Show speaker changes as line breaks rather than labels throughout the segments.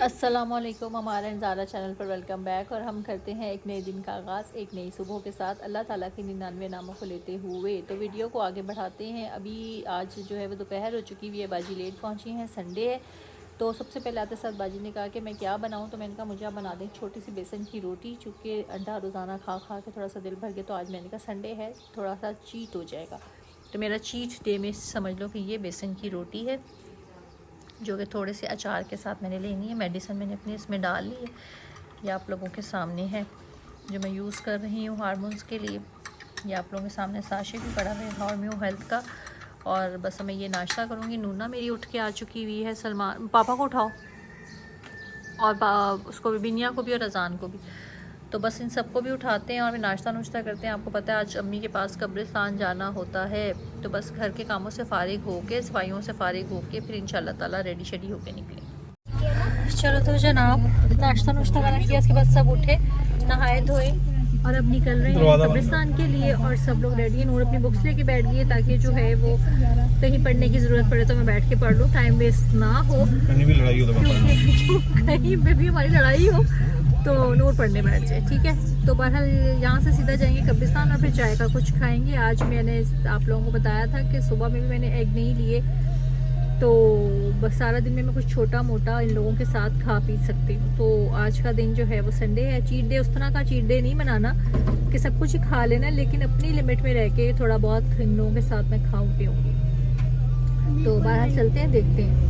अस्सलामुअलैकुम, हमारे ज़ारा चैनल पर वेलकम बैक। और हम करते हैं एक नए दिन का आगाज़ एक नई सुबह के साथ अल्लाह ताला के 99 नामों को लेते हुए। तो वीडियो को आगे बढ़ाते हैं। अभी आज जो है वो दोपहर हो चुकी हुई है, बाजी लेट पहुंची हैं, संडे है। तो सबसे पहले आते साथ बाजी ने कहा कि मैं क्या बनाऊं, तो मैंने कहा मुझे आप बना दें छोटी सी बेसन की रोटी, चूँकि अंडा रोज़ाना खा खा के थोड़ा सा दिल भर गया। तो आज मैंने कहा संडे है, थोड़ा सा चीट हो जाएगा। तो मेरा चीट डे में समझ लो कि ये बेसन की रोटी है, जो कि थोड़े से अचार के साथ मैंने लेनी है। मेडिसिन मैंने अपनी इसमें डाल ली है, ये आप लोगों के सामने है जो मैं यूज़ कर रही हूँ हार्मोन्स के लिए। ये आप लोगों के सामने साशे भी पड़ा है हार्मो हेल्थ का। और बस मैं ये नाश्ता करूँगी। नूना मेरी उठ के आ चुकी हुई है, सलमान पापा को उठाओ, और उसको भी, बिनिया को भी और अजान को भी। तो बस इन सबको भी उठाते हैं और नाश्ता नुश्ता करते हैं। आपको पता है आज अम्मी के पास कब्रिस्तान जाना होता है, तो बस घर के कामों से फारिग होके, सफाइयों से फारिग होके फिर इंशाल्लाह ताला रेडी शेडी होके निकले। चलो तो जनाब, नाश्ता नुश्ता बना किया, उसके बाद सब उठे, नहाए धोए और अब निकल रहे हैं कब्रिस्तान के लिए। और सब लोग रेडी हैं। नूर अपनी बुक्स लेके बैठ गई है ताकि जो है वो कहीं पढ़ने की ज़रूरत पड़े तो मैं बैठ के पढ़ लूँ, टाइम वेस्ट ना हो,
कहीं भी लड़ाई हो
तो कहीं पे भी हमारी लड़ाई हो तो नूर पढ़ने बैठ जाए, ठीक है। तो बहरहाल यहाँ से सीधा जाएंगे कब्रिस्तान और फिर चाय का कुछ खाएंगे। आज मैंने आप लोगों को बताया था कि सुबह में भी मैंने एग नहीं लिए, तो बस सारा दिन में मैं कुछ छोटा मोटा इन लोगों के साथ खा पी सकती हूँ। तो आज का दिन जो है वो संडे है, चीट डे। उस तरह का चीट डे नहीं मनाना कि सब कुछ ही खा लेना, लेकिन अपनी लिमिट में रह के थोड़ा बहुत इन लोगों के साथ मैं खाऊँ पीऊँगी। तो बाहर चलते हैं, देखते हैं।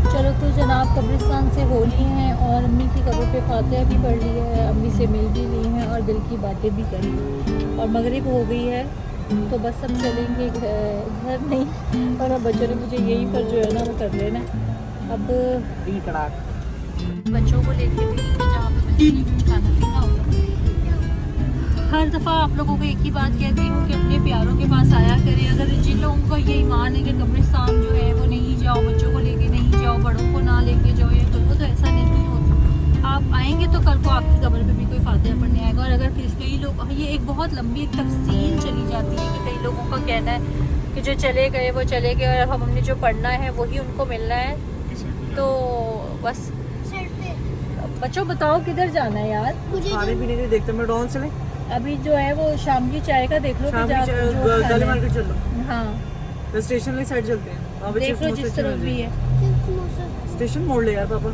चलो तो जनाब, कब्रिस्तान से हो ली हैं और अम्मी की कब्र पे फातिहा भी पढ़ ली है, अम्मी से मिल भी ली हैं और दिल की बातें भी कर ली। और मगरिब हो गई है, तो बस हम चलेंगे घर नहीं, और अब बच्चों ने मुझे यहीं पर जो है ना वो कर लेना। अब बच्चों को लेके भी जहाँ पे बच्चे कुछ खाना पीना होगा। हर दफ़ा आप लोगों को एक ही बात कहती हूँ कि अपने प्यारों के पास आया करें। अगर जिन लोगों का ये ईमान है कि कब्रिस्तान जो है वो नहीं जाओ, बच्चों को लेके नहीं जाओ, बड़ों को ना लेके जाओ, या कल को तो ऐसा नहीं होता। आप आएंगे तो कल को आपकी कब्र पे भी कोई फातिहा पढ़ने आएगा। और अगर कई लोग, ये एक बहुत लंबी एक तफसील चली जाती है कि कई लोगों का कहना है कि जो चले गए वो चले गए और हमने जो पढ़ना है वही उनको मिलना है। तो बस बच्चों बताओ किधर जाना है यार?
खाने पीने के देखते हैं, डॉन चले।
अभी जो है वो शाम की चाय का देख लो,
गली मार्केट चल लो।
हाँ,
स्टेशन वाली साइड चलते हैं,
देख लो जिस तरफ भी है।
स्टेशन मोड़ ले यार पापा।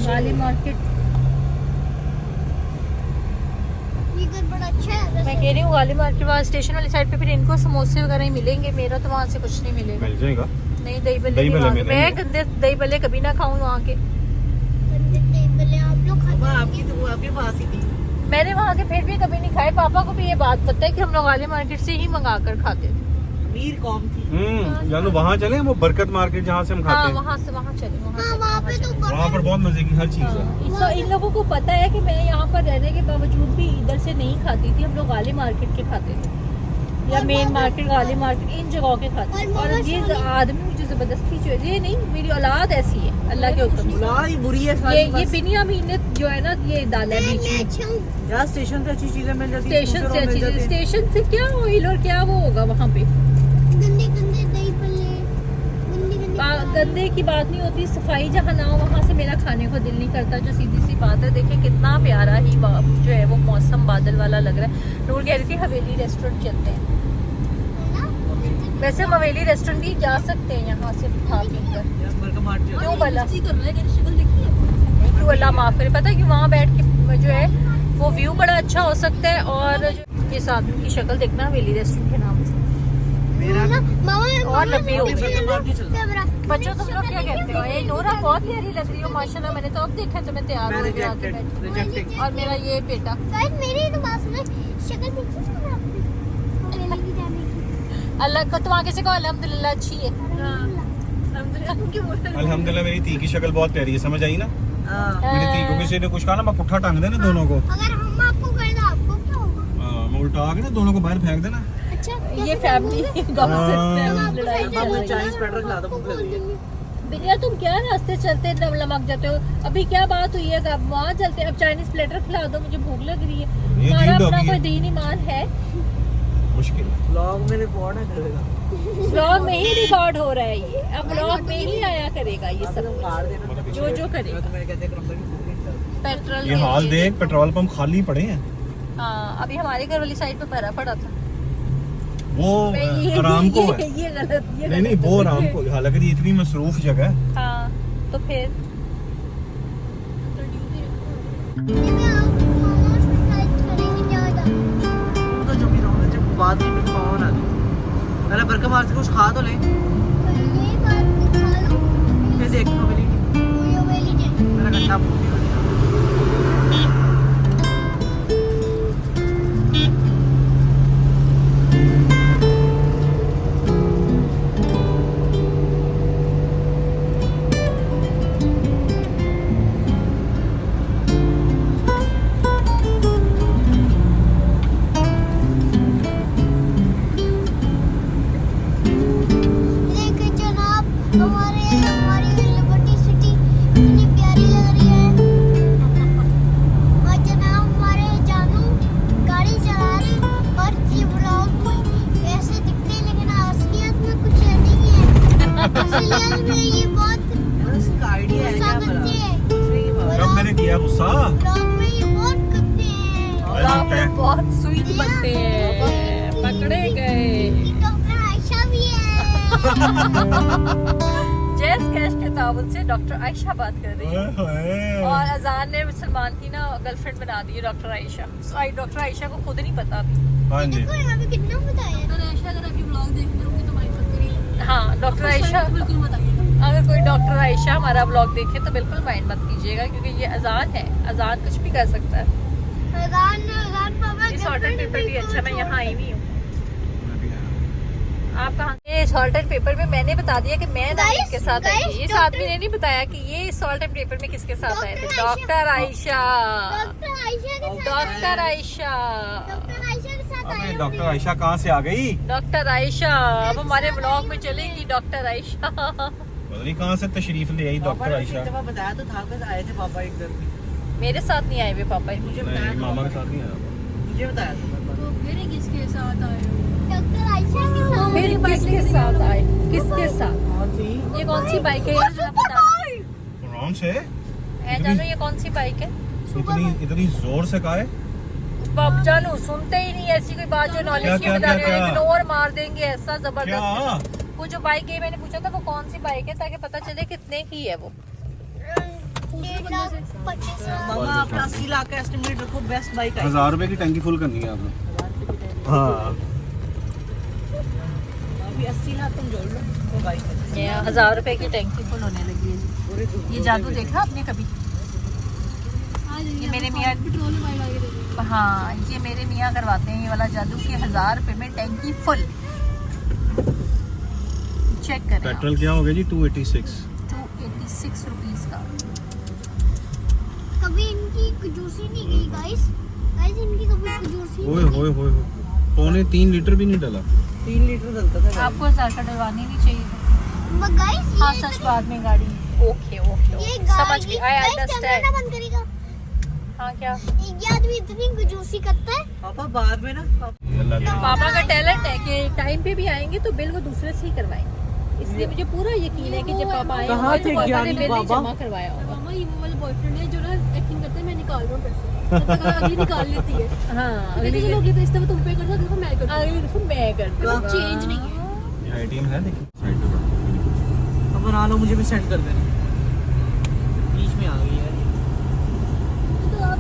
गाली मार्केट
बड़ा अच्छा है।
मैं कह रही हूँ गाली मार्केट वाला स्टेशन वाली साइड पे फिर इनको समोसे वगैरह ही मिलेंगे। मेरा तो वहाँ से कुछ नहीं मिलेगा।
मिल जाएगा।
नहीं, दही भल्ले मैं गंदे दही भल्ले कभी ना खाऊं वहाँ के।
आप लोग खाते हैं?
आपकी तो वो आपके पास ही थी।
मैंने वहाँ के फिर भी कभी नहीं खाए। पापा को भी ये बात पता है कि हम लोग गाली मार्केट से ही मंगा कर खाते थे।
अमीर कौम थी।
जानू वहाँ चले, वो बरकत मार्केट जहाँ से हम खाते
हाँ,
हैं,
वहाँ चले।
हाँ, वहाँ पे तो
वहाँ पर बहुत मजे की हर चीज है।
इन लोगों को पता है कि मैं यहाँ पर रहने के बावजूद भी इधर से नहीं खाती थी। हम लोग गाली मार्केट के खाते थे, या मेन मार्केट, गाली मार्केट, इन जगहों के खाते थे। और ये आदमी मुझे जबरदस्ती जो है, ये नहीं, मेरी औलाद ऐसी है अल्लाह के हुक्म से।
औलाद ही बुरी है।
ये बिनिया मीनत जो है ना, ये डाला है बीच में।
यार स्टेशन से अच्छी चीजें मिल जाती हैं।
स्टेशन से अच्छी चीज, स्टेशन से क्या ऑयल और क्या वो होगा वहाँ पे।
गंदे गंदे दही भल्ले,
गंदे की बात नहीं होती, सफाई जहाँ ना हो वहाँ से मेरा खाने को दिल नहीं करता, जो सीधी सी बात है। देखिए कितना प्यारा ही जो है वो मौसम बादल वाला लग रहा है। नूर कह रही थी हवेली रेस्टोरेंट चलते हैं। वैसे हम हवेली रेस्टोरेंट भी जा सकते हैं यहाँ से खा पी कर। क्यों भला क्यों, अल्लाह माफ करे। पता है कि वहाँ बैठ के जो है वो व्यू बड़ा अच्छा हो सकता है। और इस आदमी की शक्ल देखना, हवेली रेस्टोरेंट के नाम से और लंबी होगी। बच्चों तुम लोग क्या कहते हो? ये नोरा बहुत प्यारी लग रही हो माशाल्लाह। मैंने तो अब देखा तुम्हें तैयार हो गया आके बैठी। और मेरा ये बेटा,
मेरी तो बात सुनो, शक्ल देखी है आपने?
अल्लाह को तुम आगे से कहो अल्हम्दुलिल्लाह अच्छी है।
अल्हम्दुलिल्लाह मेरी ती की शक्ल बहुत प्यारी है, समझ आई ना?
हाँ
मेरी थी को किसी ने कुछ कहा ना, मैं पुट्ठा टांग देना दोनों को।
अगर हम आपको कहें तो आपको क्या होगा?
हाँ, मैं उल्टा के ना दोनों को बाहर फेंक देना।
अच्छा
ये फैमिली
हाँ।
लड़ाई चल
मुझे
रही
चाइनीज
है।
स्वेटर खिला दो, भूख लग रही है।
भैया तुम क्या रास्ते चलते लमक जाते हो? अभी क्या बात हुई है? अब वहाँ चलते, अब चाइनीज प्लेटर खिला दो, मुझे भूख लग रही है।
ये
हमारा
नींद
अपना
होगी।
कोई दीन ईमान है?
मुश्किल।
व्लॉग में रिकॉर्ड है करेगा।
ब्लॉग में ही रिकॉर्ड हो रहा है ये, अब ब्लॉग में ही आया करेगा ये सब
तुम फाड़ देना
जो करेगा।
तो मैं कहते करूंगा कि भूख नहीं चल।
पेट्रोल
ये
के
हाल
लिए।
देख, पेट्रोल पंप खाली पड़े हैं।
हाँ, अभी हमारे घर वाली साइड पे भरा पड़ा था।
वो
ये-
आराम को
ये-
है।
ये गलत, ये
नहीं नहीं,
गलत
वो
है।
आराम को, हालांकि ये इतनी मसरूफ जगह है।
हाँ, तो फिर
मैं आपको मामा शिकायत करेंगे ज्यादा।
तो जो भी रहो, जब बाद में मिल पाओ ना, पहले बर्गर मार से कुछ खा तो ले,
तो ये बात दिखा लो।
फिर देखो मिली
ये वाली जे-
मेरा गंदा भूख नहीं लगा।
देखिए जनाब, हमारी लिबर्टी सिटी कितनी प्यारी लग रही है। और जनाब हमारे जानू गाड़ी चला रहे और ये ब्लॉग में ऐसे दिखते हैं, लेकिन असलियत में कुछ नहीं है। असलियत में ये बहुत
इसका आइडिया है
गुस्सा
क्या
करते
भला?
हैं।
सही बात।
कब मैंने किया गुस्सा?
ब्लॉग में ये बहुत करते हैं।
आप लोग बहुत स्वीट बनते हैं, पकड़े गए।
कि डॉक्टर आयशा भी है।
जैस कैश के ताबुत से डॉक्टर आयशा बात कर रही है। और अजान ने सलमान की ना गर्लफ्रेंड बना दी है डॉक्टर आयशा। डॉक्टर आयशा को खुद नहीं पता अभी।
हाँ जी।
देखो यहाँ पे कितना बताया।
हाँ, डॉक्टर आयशा, अगर कोई डॉक्टर आयशा हमारा ब्लॉग देखे तो बिल्कुल माइंड मत कीजिएगा, क्योंकि ये अजान है, अजान कुछ भी कर सकता है।
अजान पापा
ये सॉल्टेड पेपर भी अच्छा, मैं यहाँ आई हुई हूँ। आप कहाँ? ये सॉल्ट एंड पेपर में मैंने बता दिया कि मैं नाइक के साथ आई थी। इस आदमी ने नहीं बताया कि ये सॉल्ट एंड पेपर में किसके साथ आए थे। डॉक्टर आयशा,
डॉक्टर आयशा के साथ
डॉक्टर आयशा,
डॉक्टर आयशा के साथ
अबे
आए
डॉक्टर आयशा कहाँ से आ गई?
डॉक्टर आयशा अब हमारे ब्लॉग में चलेगी। डॉक्टर आयशा
पता नहीं कहाँ से तशरीफ ले आई
पापा
डॉक्टर
ने
आयशा।
एक दफा बताया तो था कि आए थे पापा एक घर में।
मेरे साथ नहीं आए हुए पापा।
मुझे बताया
नहीं,
था
मामा के
पापा
साथ नहीं आया।
ने। मुझे बताया था पापा ने।
डॉक्टर आयशा के साथ
फिर किसके साथ आए? किसके साथ?
कौन सी?
ये कौन सी बाइक है यार? जरा बता दो।
कौन से?
ऐ जानू ये कौन सी बाइक है?
इतनी जोर से कहा है?
बाप जानू सुनते ही नहीं ऐसी कोई बात जो नॉलेज की
क्या,
बता रहे हो,
क्या?
इग्नोर मार देंगे ऐसा
क्या?
जबरदस्त। वो जो बाइक है मैंने पूछा था वो कौन सी बाइक है, ताकि पता चले कितने की है वो।
1,25,000
मामा अपना 80 लाख का एस्टिमेट रखो, बेस्ट बाइक आई।
1000 रुपए की टंकी फुल करनी है आपने। हाँ।
अभी 80 लाख तुम जोड़ लो तो बाइक है।
ये 1000 रुपए की टैंकी फुल होने लगी है।
पूरे
ये जादू देखा आपने कभी? ये मेरे मियाँ, हाँ ये मेरे मियाँ करवाते हैं ये वाला जादू कि 1000 रुपए में टैंकी फुल। चेक करें
पेट्रोल क्या हो गया जी? 286।
286 रुपीज का।
कभी इनकी कंजूसी नहीं गई गाइस इनकी कभी कंजूसी
ओए होए होए होए। 2.5 लीटर भी नहीं डला।
3 लीटर डलता था।
आपको 1000 का डलवानी नहीं चाहिए थी।
गाइस
हाँ सच बाद में गाड़ी। ओके ओके
ये
समझ गई, आई
कैमरा
अंडरस्टैंड।
बंद करेगा।
हाँ क्या?
ये आदमी इतनी कंजूसी करता है।
पापा बाद में ना
अल्लाह दे।
पापा का टैलेंट है कि टाइम पे भी आएंगे तो बिल वो दूसरे से ही करवाएंगे। इसलिए मुझे पूरा यकीन है कि जब पापा आए
कहाँ
होंगे
थे
तो पापा ने
ज्ञानी
बिल नहीं
बाबा?
जमा करवाया होगा।
मामा ये वो वाला बॉयफ्रेंड है जो ना एक्टिंग करता है, मैं निकाल रहा हूँ पैसे तब तक अगली निकाल लेती है।
हाँ
अगली
अगली
चलो अगली तो इस दफा तुम पे कर दो, अगली दफा मैं कर दूँ।
अगली दफा मैं कर दूँगा।
चेंज नहीं है।
ये ATM है देखिए साइड पे।
अब बना लो, मुझे भी सेंड कर देना। बीच में आ गई है।
तो आप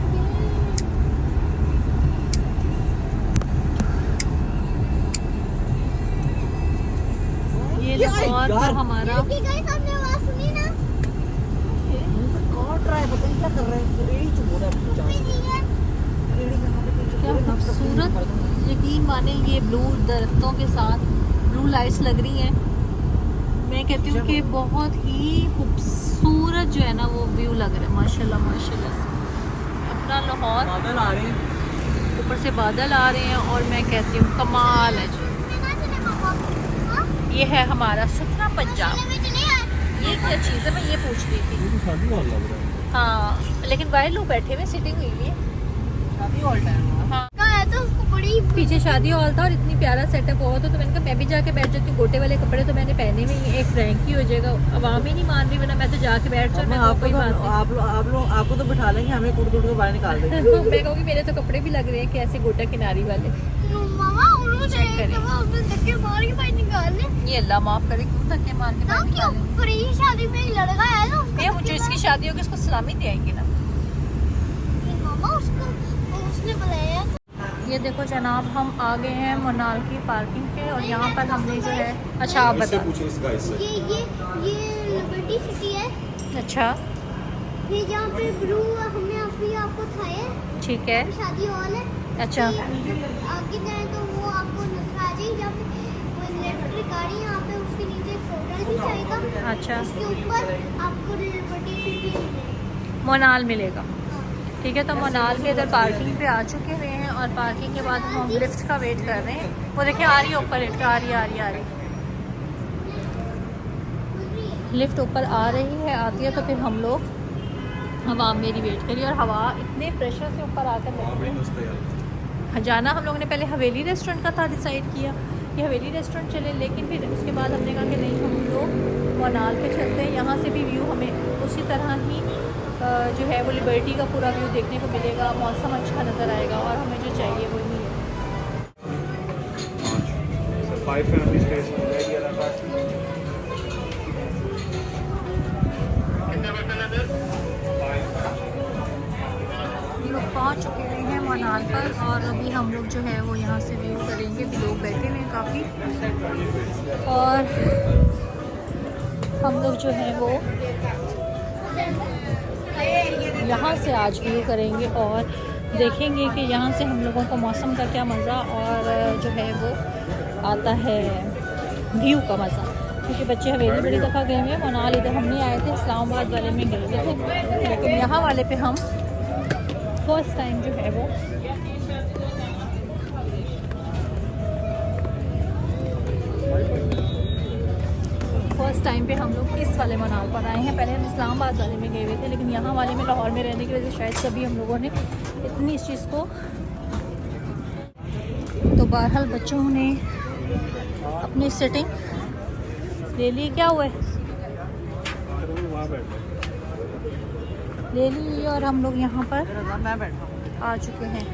ये लाहौर तो हमारा
कि गाइस आपने आवाज सुनी ना?
काट रहा है, पता नहीं क्या कर रहा है। रेडी चुप हो रहा है।
कोई नहीं है।
क्या खूबसूरत, यकीन माने ये ब्लू दरख्तों के साथ ब्लू लाइट्स लग रही हैं। मैं कहती हूँ कि बहुत ही खूबसूरत जो है ना वो व्यू लग रहा है, माशाल्लाह माशाल्लाह। अपना लाहौर,
बादल आ रहे हैं,
ऊपर से बादल आ रहे हैं और मैं कहती हूँ कमाल है जी। ये है हमारा सुखना पंजाब। ये क्या चीज़ है, मैं ये पूछ रही थी।
ये तो शादी हॉल लग रहा है।
हाँ लेकिन बाहर लोग बैठे हुए, सिटिंग हुई हुई है।
शादी हॉल टाइम।
हाँ
तो उसको बड़ी
पीछे शादी हॉल था और इतनी प्यारा सेटअप हुआ तो मैंने कहा मैं भी जाके बैठ जाती हूँ। गोटे वाले कपड़े तो मैंने पहने हुए ही, एक फ्रैंक ही हो जाएगा। आवाम ही नहीं मान रही, वरना मैं तो जाके बैठ जाऊँ। मैं
आपको
कोई
तो
बात
आप लोग आपको तो बिठा लेंगे, हमें कुट कुट के बाहर निकाल देंगे।
नहीं। मैं कहूँगी मेरे तो कपड़े भी लग रहे हैं कि ऐसे गोटा किनारी वाले।
मामा उन्होंने
चेक करें।
उसने धक्के मार के भाई निकालने
ये अल्लाह माफ करे, क्यों धक्के मार के
ना
बाहर
क्यों
निकाले?
फ्री शादी में एक लड़का है ना उसको
ये मुझे इसकी शादी होगी, इसको सलामी दे आएंगे ना।
मामा उसको उसने बुलाया।
ये देखो जनाब, हम आ गए हैं मनाल की पार्किंग पे और यहाँ पर हमने जो है, अच्छा आप बता।
ये लिबर्टी सिटी है।
अच्छा
ये जहाँ पे ब्लू हमने अभी आपको था है
ठीक है।
शादी हॉल है।
अच्छा
आगे जाए तो वो आपको नजर आ जाएगी, जब वो इलेक्ट्रिक गाड़ी यहाँ पे उसके नीचे एक होटल भी जाएगा।
अच्छा
उसके ऊपर आपको लिबर्टी सिटी मिलेगी।
मनाल मिलेगा, ठीक है। तो मनाल के इधर पार्किंग पे आ चुके हुए हैं और पार्किंग के बाद हम लिफ्ट का वेट कर रहे हैं। वो देखिए आ रही है ऊपर लिफ्ट, आ रही है आ रही है आ रही है। लिफ्ट ऊपर आ रही है, आती है तो फिर हम लोग हवा मेरी वेट करिए। और हवा इतने प्रेशर से ऊपर आकर लग रही है। जाना हम लोगों ने पहले हवेली रेस्टोरेंट का था, डिसाइड किया कि हवेली रेस्टोरेंट चले, लेकिन फिर उसके बाद हमने कहा कि नहीं हम लोग मनाल पे चलते हैं। यहाँ से भी व्यू हमें उसी तरह ही जो है वो लिबर्टी का पूरा व्यू देखने को मिलेगा, मौसम अच्छा नज़र आएगा और हमें जो चाहिए वो ही है।
5 family space हो जाएगी अलग।
हम लोग पहुँच चुके हैं मनाल पर और अभी हम लोग जो है वो यहाँ से व्यू करेंगे। भी लोग बैठे हुए हैं काफ़ी और हम लोग जो है वो यहाँ से आज व्यू करेंगे और देखेंगे कि यहाँ से हम लोगों को मौसम का क्या मज़ा और जो है वो आता है व्यू का मज़ा। क्योंकि बच्चे हवेली बड़ी दफ़ा गए हुए हैं, मनाल इधर हम नहीं आए थे, इस्लामाबाद वाले में गए थे, लेकिन यहाँ वाले पे हम फर्स्ट टाइम जो है वो हम लोग इस वाले मनाल पर आए हैं। पहले हम इस्लामाबाद वाले में गए हुए थे, लेकिन यहाँ वाले में लाहौर में रहने की वजह से शायद सभी हम लोगों ने इतनी इस चीज़ को, तो बहरहाल बच्चों ने अपनी सेटिंग ले ली। क्या हुआ है, ले ली और हम लोग यहाँ पर
मैं बैठा
आ चुके हैं।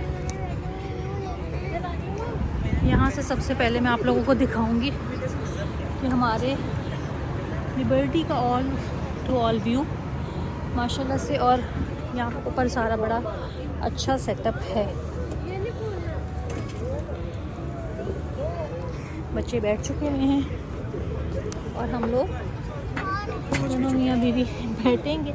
यहाँ से सबसे पहले मैं आप लोगों को दिखाऊंगी कि हमारे लिबर्टी का ऑल टू ऑल व्यू माशाल्लाह से, और यहाँ ऊपर सारा बड़ा अच्छा सेटअप है। बच्चे बैठ चुके हुए हैं और हम लोग दोनों मियाँ बीवी बैठेंगे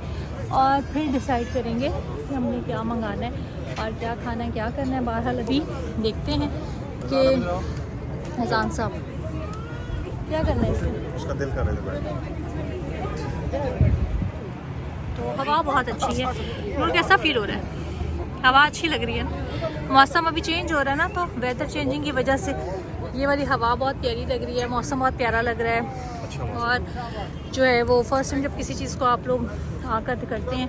और फिर डिसाइड करेंगे कि हमने क्या मंगाना है और क्या खाना है, क्या करना है। बहरहाल अभी देखते हैं कि अजान साहब क्या करना है इसमें।
उसका दिल कर रहा है।
तो हवा बहुत अच्छी है, मुझे कैसा फील हो रहा है, हवा अच्छी लग रही है ना। मौसम अभी चेंज हो रहा है ना, तो वेदर चेंजिंग की वजह से ये वाली हवा बहुत प्यारी लग रही है, मौसम बहुत प्यारा लग रहा है। और जो है वो फर्स्ट टाइम जब किसी चीज़ को आप लोग आकर करते हैं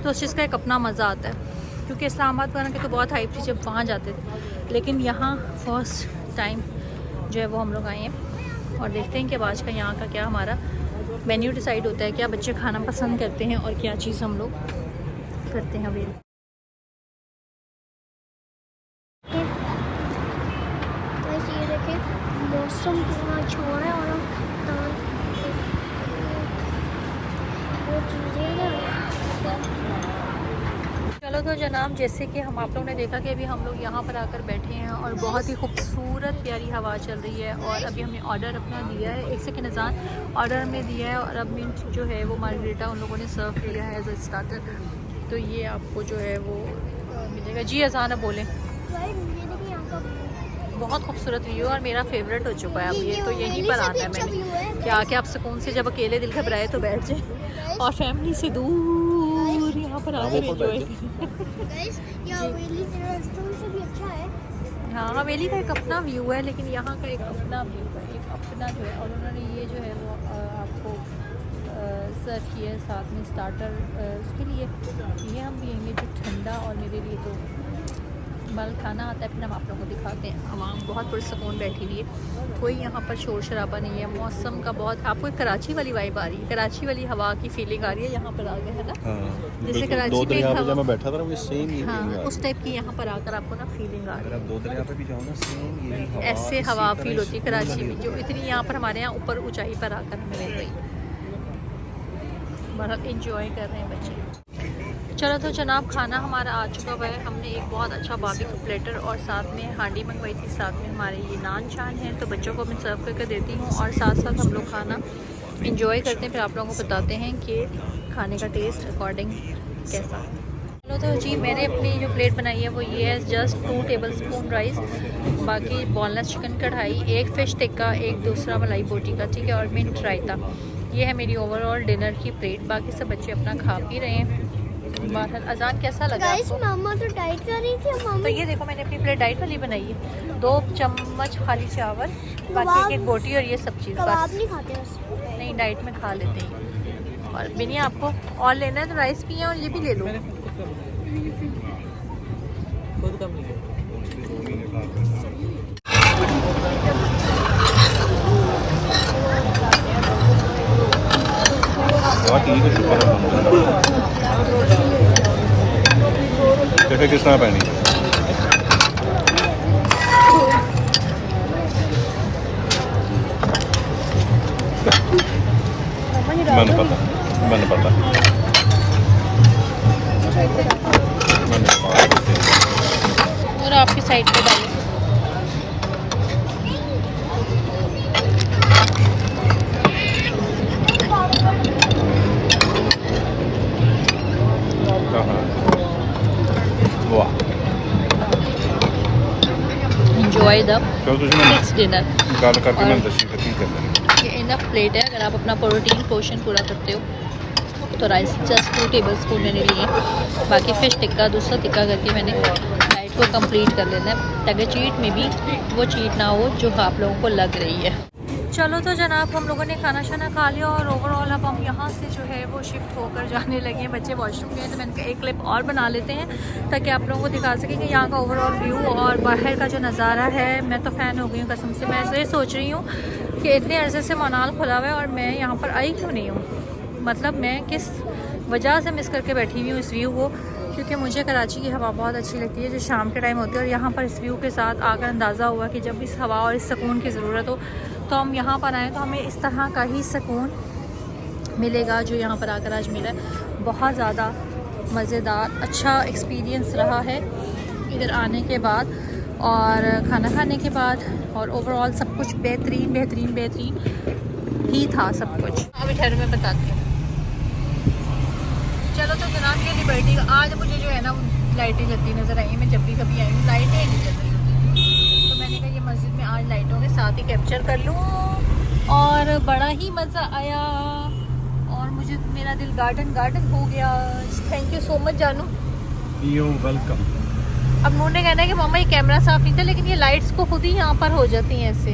तो उस चीज़ का एक अपना मज़ा आता है। क्योंकि इस्लामाबाद वगैरह के तो बहुत हाइप थी जब वहाँ जाते थे, लेकिन यहाँ फर्स्ट टाइम जो है वो हम लोग आए हैं और देखते हैं कि आज का यहाँ का क्या हमारा मेन्यू डिसाइड होता है, क्या बच्चे खाना पसंद करते हैं और क्या चीज़ हम लोग करते हैं अवेल।
वैसे ये देखें मौसम कितना अच्छा हो रहा है और वो चीज़ें ना।
चलो तो जनाब, जैसे कि हम आप लोगों ने देखा कि अभी हम लोग यहाँ पर आकर बैठे हैं और बहुत ही खूबसूरत प्यारी हवा चल रही है और अभी हमने ऑर्डर अपना दिया है। एक सेकंड अजान, ऑर्डर में दिया है और अब मीट जो है वो मार्गरेटा उन लोगों ने सर्व किया है एज अ स्टार्टर। तो ये आपको जो है वो मिलेगा। जी अजान अब बोलें। बहुत खूबसूरत व्यू और मेरा फेवरेट हो चुका है अब ये, तो यहीं पर आना है मैंने कि आके आप सुकून से जब अकेले दिल घबराए तो बैठ जाए और फैमिली से दूर यहाँ पर आकर एंजॉय
गाइस ये हवेली रेस्टोरेंट से भी अच्छा है।
हाँ हवेली का एक अपना व्यू है, लेकिन यहाँ का एक अपना व्यू है, एक अपना जो है। और उन्होंने ये जो है वो आपको सर्व किया है साथ में स्टार्टर उसके लिए। ये हम पियेंगे जो ठंडा, और मेरे लिए तो बल खाना आता है। फिर हम आप लोगों को दिखाते हैं। आवाम बहुत पुरसकून बैठी हुई है, कोई यहाँ पर शोर शराबा नहीं है। मौसम का बहुत आपको एक कराची वाली वाइब आ रही है, कराची वाली हवा की फीलिंग आ रही है यहाँ पर आ गए है ना। जैसे कराची में
जब मैं बैठा था वो सेम ही
हाँ उस टाइप की यहाँ पर आकर आपको ना फीलिंग आ रही है।
आप दो दरिया पे भी जाओ ना सेम यही हवा,
ऐसे हवा फील होती है कराची में, जो इतनी यहाँ पर हमारे यहाँ ऊपर ऊंचाई पर आकर हमें मिल रही है। बड़ा इंजॉय कर रहे हैं बच्चे। चलो तो जनाब खाना हमारा आ चुका हुआ है। हमने एक बहुत अच्छा बारबेक्यू प्लेटर और साथ में हांडी मंगवाई थी, साथ में हमारे ये नान चान है, तो बच्चों को मैं सर्व करके देती हूँ और साथ साथ हम लोग खाना इंजॉय करते हैं। फिर आप लोगों को बताते हैं कि खाने का टेस्ट अकॉर्डिंग कैसा है। चलो तो जी मैंने अपनी जो प्लेट बनाई है वो ये है, जस्ट 2 टेबलस्पून राइस, बाकी बोनलेस चिकन कढ़ाई, एक फ़िश टिक्का, एक दूसरा मलाई बोटी का, ठीक है, और मिंट रायता। ये है मेरी ओवरऑल डिनर की प्लेट। बाकी सब बच्चे अपना खा पी रहे हैं। बहरहाल अजान कैसा लगा
गाइस
आपको?
मामा तो डाइट कर रही थी।
तो
मामा
ये देखो मैंने अपनी प्लेट डाइट वाली बनाई है। 2 चम्मच खाली चावल, बाकी एक बोटी और ये सब चीज़
कबाब
बस।
नहीं खाते बस।
नहीं डाइट में खा लेते हैं। और बिनिया आपको और लेना है तो राइस भी है और ये भी ले लो।
खुद कम नहीं
ठीक है, शुक्र है। कैसे किस तरह पहनी मैंने पता
और आपकी साइड पे डालिए। Enjoy the
चलो तुझे
next dinner।
गाल करके
और-
मैं दस्ती करती कर देंगे।
ये इनफ प्लेट है, अगर आप अपना प्रोटीन पोर्शन पूरा करते हो तो राइस जस्ट 2 टेबलस्पून मैंने लिए। बाकी फ़िश टिक्का दूसरा टिक्का करके मैंने डाइट को कंप्लीट कर लेना है, ताकि चीट में भी वो चीट ना हो जो आप लोगों को लग रही है। चलो तो जनाब हम लोगों ने खाना शाना खा लिया और ओवरऑल अब हम यहाँ से जो है वो शिफ्ट होकर जाने लगे हैं। बच्चे वॉशरूम गए तो मैंने कहा एक क्लिप और बना लेते हैं ताकि आप लोगों को दिखा सकें कि यहाँ का ओवरऑल व्यू और बाहर का जो नज़ारा है। मैं तो फ़ैन हो गई हूँ कसम से। मैं ऐसे सोच रही हूँ कि इतने अर्से से मनाल खुला हुआ है और मैं यहाँ पर आई क्यों नहीं हूँ। मतलब मैं किस वजह से मिस करके बैठी हुई हूँ इस व्यू को, क्योंकि मुझे कराची की हवा बहुत अच्छी लगती है जो शाम के टाइम होती है। और यहाँ पर इस व्यू के साथ आकर अंदाज़ा हुआ कि जब इस हवा और इस सुकून की ज़रूरत हो तो हम यहाँ पर आएँ तो हमें इस तरह का ही सुकून मिलेगा जो यहाँ पर आकर आज मिला है। बहुत ज़्यादा मज़ेदार अच्छा एक्सपीरियंस रहा है इधर आने के बाद और खाना खाने के बाद, और ओवरऑल सब कुछ बेहतरीन बेहतरीन बेहतरीन ही था सब कुछ। अभी ठहर में बताती हूँ। चलो तो जनाब ये लिबर्टी आज मुझे जो है ना लाइटें जलती नज़र आई। मैं जब भी कभी आई हूँ लाइटें नहीं जल रही होती, तो मैंने कहा ये मस्जिद में आज लाइटों के साथ ही कैप्चर कर लूँ और बड़ा ही मज़ा आया और मुझे मेरा दिल गार्डन गार्डन हो गया। थैंक यू सो मच जानू।
You welcome.
अब नूर ने कहना है कि मामा ये कैमरा साफ नहीं था, लेकिन ये लाइट्स को खुद ही यहाँ पर हो जाती हैं ऐसे।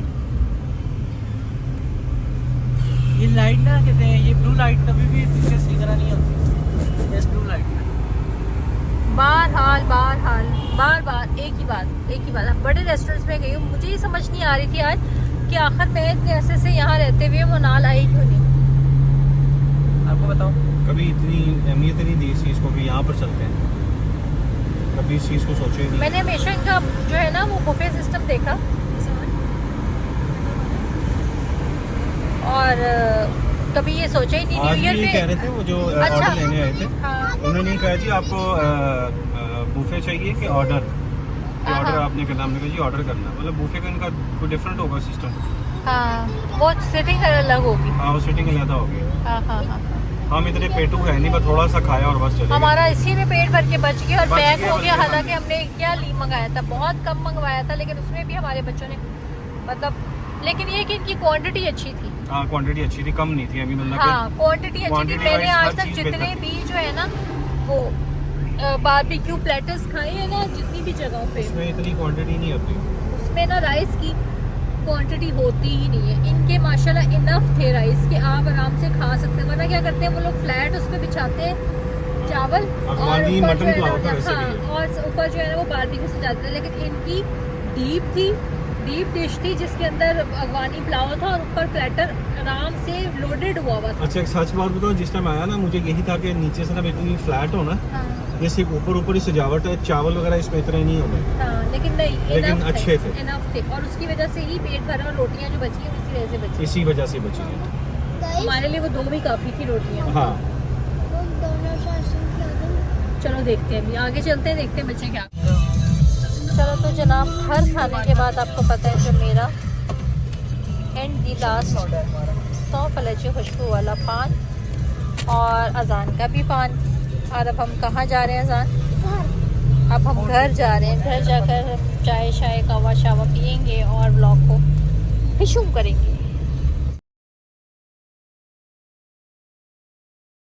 ये लाइट ना कहते हैं, ये ब्लू लाइट कभी भी पीछे सही तरह नहीं होती। ये ब्लू लाइट
बार बार एक ही बात। अब बड़े रेस्टोरेंट्स में गई हूँ, मुझे ये समझ नहीं आ रही थी आज कि आखिर मैं इतने अरसे से यहाँ रहते हुए मनाल आई क्यों नहीं।
आपको बताओ,
कभी इतनी अहमियत नहीं दी इस चीज़ को कि यहाँ पर चलते हैं, कभी इस चीज़ को सोचे नहीं।
मैंने हमेशा इनका जो है ना वो बुफे सिस्टम देखा और कभी ये सोचा ही नहीं।
आज
न्यू ईयर
भी ये कह रहे थे वो जो
अच्छा।
ऑर्डर लेने आए थे,
हाँ।
उन्होंने कहा जी आपको बुफे चाहिए कि ऑर्डर, ऑर्डर आपने क्या नाम लिखा जी ऑर्डर करना, मतलब बुफे का इनका कोई डिफरेंट होगा सिस्टम।
हाँ वो सिटिंग अलग होगी।
हाँ वो सिटिंग अलग होगी।
हाँ।
हम इतने पेटू है नहीं, बस थोड़ा सा खाया और बस चले गए।
हमारा इसी में पेट भर के बच गया और
बच
पैक
गया,
हो गया।
बच गया।
हालांकि हमने क्या मंगाया था, बहुत कम मंगवाया था, लेकिन उसमें भी हमारे बच्चों ने मतलब, लेकिन ये कि इनकी क्वांटिटी अच्छी थी।
हाँ क्वांटिटी अच्छी थी, कम नहीं थी अभी मतलब
हाँ क्वांटिटी अच्छी थी।
quantity
मैंने
wise
आज
हर
तक
चीज़
जितने
बेहतर
भी जो है ना वो बारबेक्यू प्लेटर्स खाए हैं ना, जितनी भी जगहों पे,
इसमें इतनी क्वांटिटी नहीं होती।
उसमें ना राइस की क्वांटिटी होती ही नहीं है। इनके माशाल्लाह इनफ थे राइस कि आप आराम से खा सकते हैं। वरना क्या करते हैं वो लोग फ्लैट उस पर बिछाते हैं चावल और
अफगानी
ऊपर
मटन
जो है
पुलाव
ना,
था वैसे
हाँ,
भी।
और ऊपर जो है ना वो बारबेक्यू से जाते हैं। लेकिन इनकी डीप थी, डीप डिश थी जिसके अंदर अफगानी पुलाव था और ऊपर प्लेटर आराम से लोडेड हुआ हुआ था।
अच्छा एक सच बात बताओ, जिस टाइम आया ना मुझे यही था कि नीचे से ना बिल्कुल फ्लैट हो ना,
हाँ,
ये सिर्फ ऊपर ऊपर ही सजावट है, चावल वगैरह इसमें इतने नहीं होंगे।
हाँ, लेकिन नहीं
लेकिन
enough
अच्छे थे।
enough थे और उसकी वजह से ही पेट भरा और रोटियां जो बची हैं इसी वजह से बची।
इसी वजह से बची है।
गाइस
हमारे लिए वो दो भी काफ़ी थी रोटियां।
हाँ
मैकडॉनल्ड्स आइसक्रीम खिला दो।
चलो देखते हैं, अभी आगे चलते हैं, देखते हैं बच्चे क्या। चलो तो जनाब, हर खाने के बाद आपको पता है जो मेरा एंड दी लास्ट ऑर्डर, सौंफ इलायची खुशबू वाला पान और अजान का भी पान। और अब हम कहाँ जा रहे हैं अजान? अब हम घर जा रहे हैं। घर जाकर चाय शाय कावा शावा पियेंगे और ब्लॉग को फिशूम करेंगे।